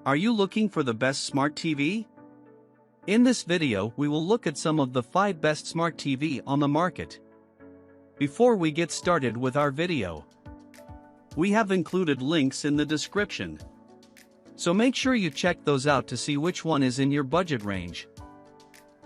Are you looking for the best smart TV? In this video, we will look at some of the 5 best smart TV on the market. Before we get started with our video, we have included links in the description. So make sure you check those out to see which one is in your budget range.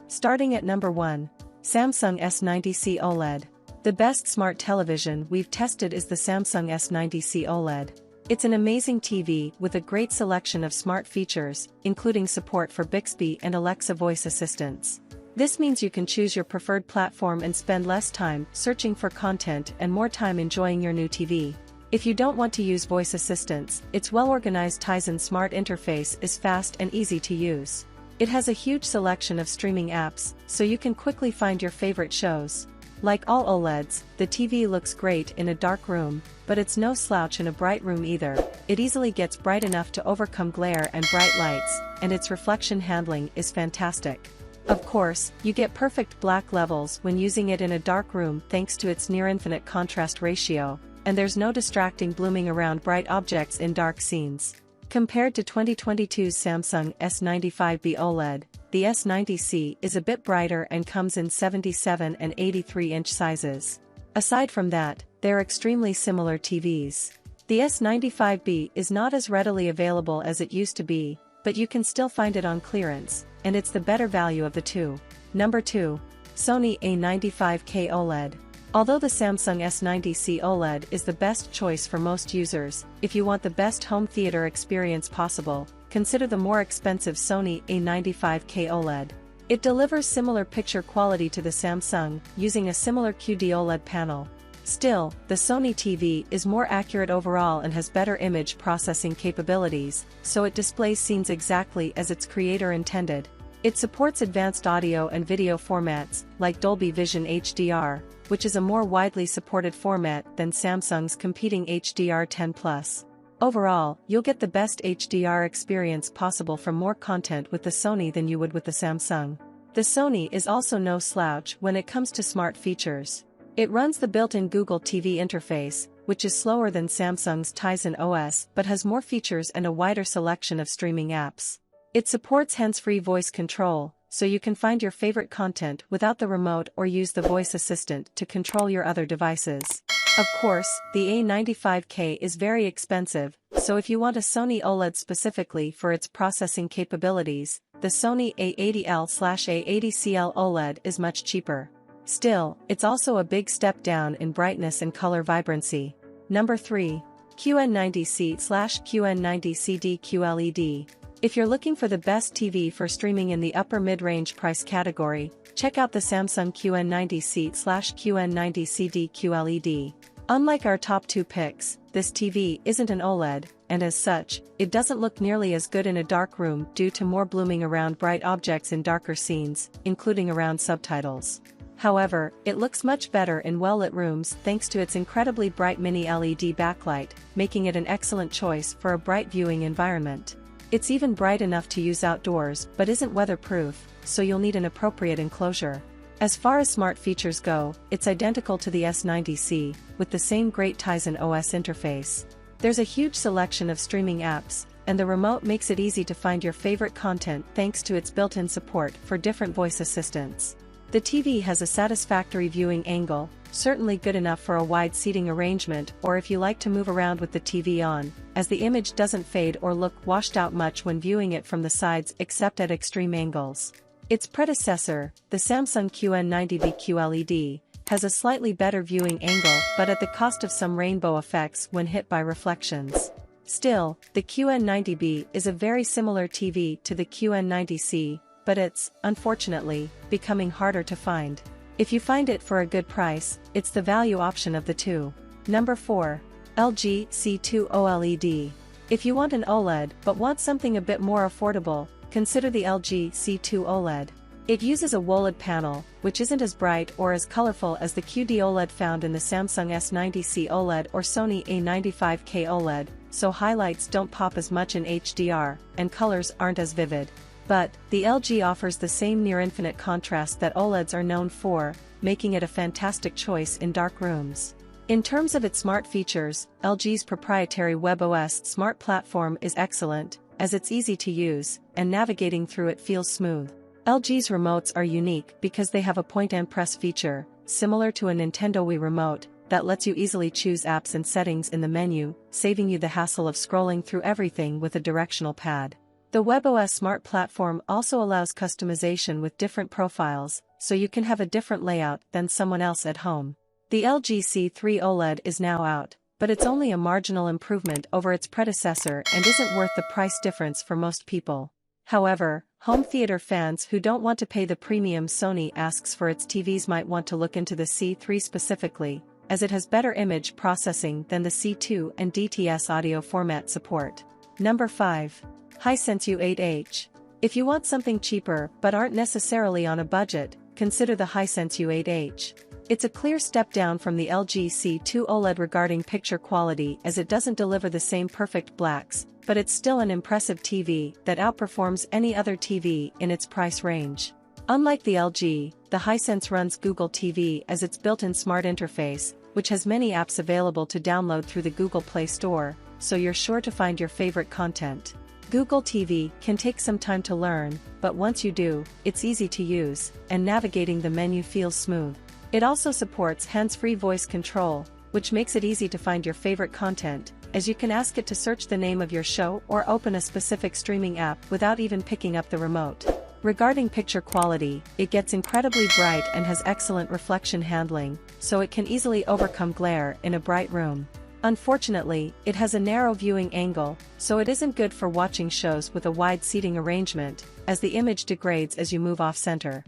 Starting at number 1, Samsung S90C OLED. The best smart television we've tested is the Samsung S90C OLED. It's an amazing TV with a great selection of smart features, including support for Bixby and Alexa voice assistants. This means you can choose your preferred platform and spend less time searching for content and more time enjoying your new TV. If you don't want to use voice assistants, its well-organized Tizen smart interface is fast and easy to use. It has a huge selection of streaming apps, so you can quickly find your favorite shows. Like all OLEDs, the TV looks great in a dark room, but it's no slouch in a bright room either. It easily gets bright enough to overcome glare and bright lights, and its reflection handling is fantastic. Of course, you get perfect black levels when using it in a dark room thanks to its near-infinite contrast ratio, and there's no distracting blooming around bright objects in dark scenes. Compared to 2022's Samsung S95B OLED, the S90C is a bit brighter and comes in 77 and 83-inch sizes. Aside from that, they're extremely similar TVs. The S95B is not as readily available as it used to be, but you can still find it on clearance, and it's the better value of the two. Number 2. Sony A95K OLED. Although the Samsung S90C OLED is the best choice for most users, if you want the best home theater experience possible, consider the more expensive Sony A95K OLED. It delivers similar picture quality to the Samsung, using a similar QD OLED panel. Still, the Sony TV is more accurate overall and has better image processing capabilities, so it displays scenes exactly as its creator intended. It supports advanced audio and video formats, like Dolby Vision HDR, which is a more widely supported format than Samsung's competing HDR10+. Overall, you'll get the best HDR experience possible from more content with the Sony than you would with the Samsung. The Sony is also no slouch when it comes to smart features. It runs the built-in Google TV interface, which is slower than Samsung's Tizen OS but has more features and a wider selection of streaming apps. It supports hands-free voice control, so you can find your favorite content without the remote or use the voice assistant to control your other devices. Of course, the A95K is very expensive, so if you want a Sony OLED specifically for its processing capabilities, the Sony A80L/A80CL OLED is much cheaper. Still, it's also a big step down in brightness and color vibrancy. Number 3. QN90C/QN90CD QLED. If you're looking for the best TV for streaming in the upper mid-range price category, check out the Samsung QN90C/QN90CD QLED. Unlike our top 2 picks, this TV isn't an OLED, and as such, it doesn't look nearly as good in a dark room due to more blooming around bright objects in darker scenes, including around subtitles. However, it looks much better in well-lit rooms thanks to its incredibly bright mini LED backlight, making it an excellent choice for a bright viewing environment. It's even bright enough to use outdoors but isn't weatherproof, so you'll need an appropriate enclosure. As far as smart features go, it's identical to the S90C, with the same great Tizen OS interface. There's a huge selection of streaming apps, and the remote makes it easy to find your favorite content thanks to its built-in support for different voice assistants. The TV has a satisfactory viewing angle, certainly good enough for a wide seating arrangement or if you like to move around with the TV on, as the image doesn't fade or look washed out much when viewing it from the sides except at extreme angles. Its predecessor, the Samsung QN90B QLED, has a slightly better viewing angle but at the cost of some rainbow effects when hit by reflections. Still, the QN90B is a very similar TV to the QN90C, but it's, unfortunately, becoming harder to find. If you find it for a good price, it's the value option of the two. Number 4. LG C2 OLED. If you want an OLED but want something a bit more affordable, consider the LG C2 OLED. It uses a OLED panel, which isn't as bright or as colorful as the QD OLED found in the Samsung S90C OLED or Sony A95K OLED, so highlights don't pop as much in HDR, and colors aren't as vivid. But, the LG offers the same near-infinite contrast that OLEDs are known for, making it a fantastic choice in dark rooms. In terms of its smart features, LG's proprietary WebOS smart platform is excellent, as it's easy to use, and navigating through it feels smooth. LG's remotes are unique because they have a point-and-press feature, similar to a Nintendo Wii remote, that lets you easily choose apps and settings in the menu, saving you the hassle of scrolling through everything with a directional pad. The WebOS Smart Platform also allows customization with different profiles, so you can have a different layout than someone else at home. The LG C3 OLED is now out, but it's only a marginal improvement over its predecessor and isn't worth the price difference for most people. However, home theater fans who don't want to pay the premium Sony asks for its TVs might want to look into the C3 specifically, as it has better image processing than the C2 and DTS audio format support. Number 5. Hisense U8H. If you want something cheaper but aren't necessarily on a budget, consider the Hisense U8H. It's a clear step down from the LG C2 OLED regarding picture quality, as it doesn't deliver the same perfect blacks, but it's still an impressive TV that outperforms any other TV in its price range. Unlike the LG, the Hisense runs Google TV as its built-in smart interface, which has many apps available to download through the Google Play Store, so you're sure to find your favorite content. Google TV can take some time to learn, but once you do, it's easy to use, and navigating the menu feels smooth. It also supports hands-free voice control, which makes it easy to find your favorite content, as you can ask it to search the name of your show or open a specific streaming app without even picking up the remote. Regarding picture quality, it gets incredibly bright and has excellent reflection handling, so it can easily overcome glare in a bright room. Unfortunately, it has a narrow viewing angle, so it isn't good for watching shows with a wide seating arrangement, as the image degrades as you move off-center.